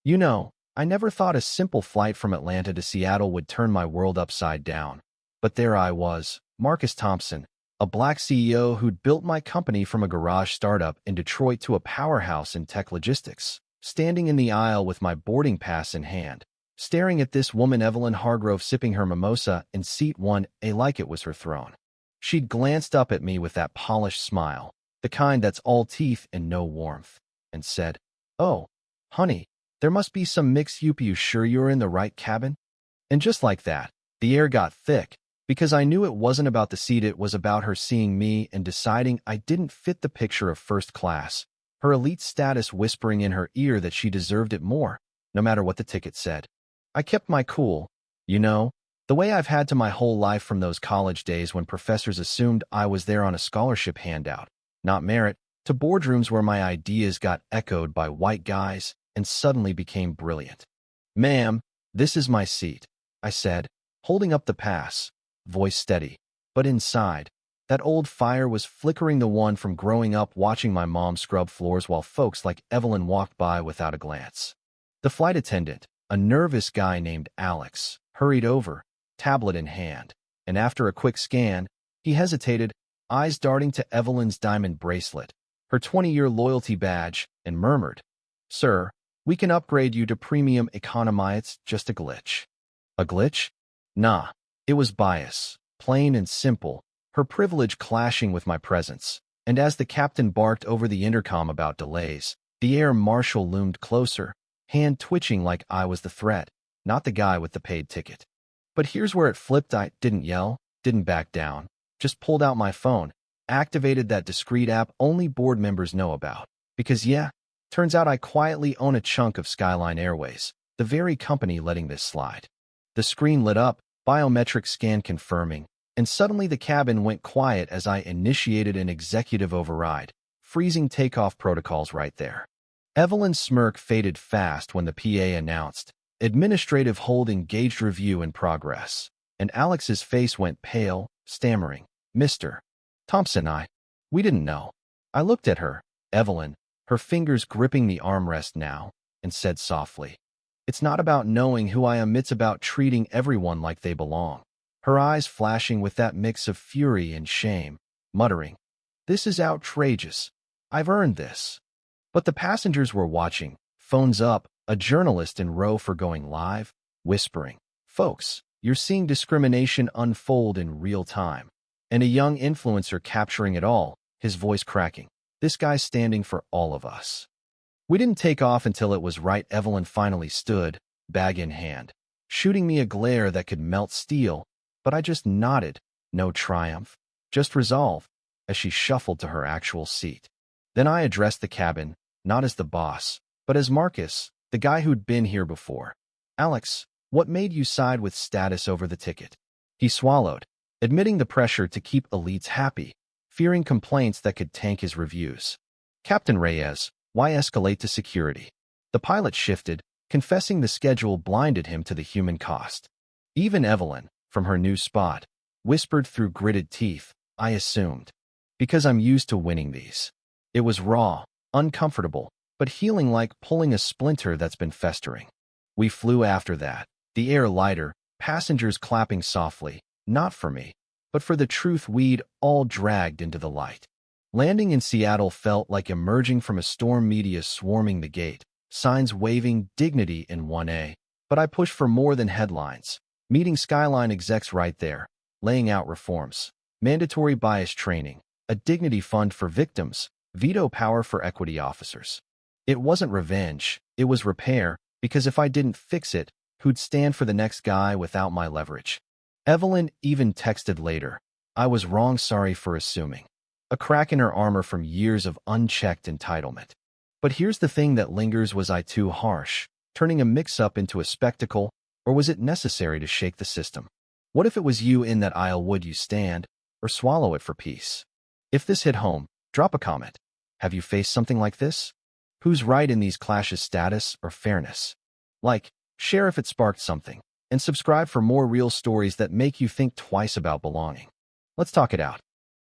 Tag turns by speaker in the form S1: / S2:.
S1: You know, I never thought a simple flight from Atlanta to Seattle would turn my world upside down. But there I was, Marcus Thompson, a black CEO who'd built my company from a garage startup in Detroit to a powerhouse in tech logistics, standing in the aisle with my boarding pass in hand, staring at this woman Evelyn Hargrove sipping her mimosa in seat 1A like it was her throne. She'd glanced up at me with that polished smile, the kind that's all teeth and no warmth, and said, "Oh, honey, there must be some mix up. You sure you're in the right cabin?" And just like that, the air got thick, because I knew it wasn't about the seat, it was about her seeing me and deciding I didn't fit the picture of first class, her elite status whispering in her ear that she deserved it more, no matter what the ticket said. I kept my cool, you know, the way I've had to my whole life from those college days when professors assumed I was there on a scholarship handout, not merit, to boardrooms where my ideas got echoed by white guys and suddenly became brilliant. "Ma'am, this is my seat," I said, holding up the pass, voice steady. But inside, that old fire was flickering, the one from growing up watching my mom scrub floors while folks like Evelyn walked by without a glance. The flight attendant, a nervous guy named Alex, hurried over, tablet in hand, and after a quick scan, he hesitated, eyes darting to Evelyn's diamond bracelet, her 20-year loyalty badge, and murmured, "Sir, we can upgrade you to premium economy. It's just a glitch." A glitch? Nah, it was bias, plain and simple, her privilege clashing with my presence. And as the captain barked over the intercom about delays, the air marshal loomed closer, hand twitching like I was the threat, not the guy with the paid ticket. But here's where it flipped. I didn't yell, didn't back down, just pulled out my phone, activated that discreet app only board members know about. Because yeah, turns out I quietly own a chunk of Skyline Airways, the very company letting this slide. The screen lit up, biometric scan confirming, and suddenly the cabin went quiet as I initiated an executive override, freezing takeoff protocols right there. Evelyn's smirk faded fast when the PA announced, "Administrative hold engaged, review in progress," and Alex's face went pale, stammering, "Mr. Thompson, we didn't know." I looked at her, Evelyn, her fingers gripping the armrest now, and said softly, "It's not about knowing who I am, it's about treating everyone like they belong." Her eyes flashing with that mix of fury and shame, muttering, "This is outrageous. I've earned this." But the passengers were watching, phones up, a journalist in row for going live, whispering, "Folks, you're seeing discrimination unfold in real time." And a young influencer capturing it all, his voice cracking, "This guy's standing for all of us." We didn't take off until it was right. Evelyn finally stood, bag in hand, shooting me a glare that could melt steel, but I just nodded, no triumph, just resolve, as she shuffled to her actual seat. Then I addressed the cabin, not as the boss, but as Marcus, the guy who'd been here before. "Alex, what made you side with status over the ticket?" He swallowed, admitting the pressure to keep elites happy, fearing complaints that could tank his reviews. "Captain Reyes, why escalate to security?" The pilot shifted, confessing the schedule blinded him to the human cost. Even Evelyn, from her new spot, whispered through gritted teeth, "I assumed. Because I'm used to winning these." It was raw, uncomfortable, but healing, like pulling a splinter that's been festering. We flew after that, the air lighter, passengers clapping softly, not for me, but for the truth we'd all dragged into the light. Landing in Seattle felt like emerging from a storm, media swarming the gate, signs waving, dignity in 1A. But I pushed for more than headlines, meeting Skyline execs right there, laying out reforms, mandatory bias training, a dignity fund for victims, veto power for equity officers. It wasn't revenge, it was repair, because if I didn't fix it, who'd stand for the next guy without my leverage? Evelyn even texted later, "I was wrong, sorry for assuming." A crack in her armor from years of unchecked entitlement. But here's the thing that lingers, was I too harsh, turning a mix-up into a spectacle, or was it necessary to shake the system? What if it was you in that aisle? Would you stand, or swallow it for peace? If this hit home, drop a comment. Have you faced something like this? Who's right in these clashes, status or fairness? Like, share if it sparked something, and subscribe for more real stories that make you think twice about belonging. Let's talk it out.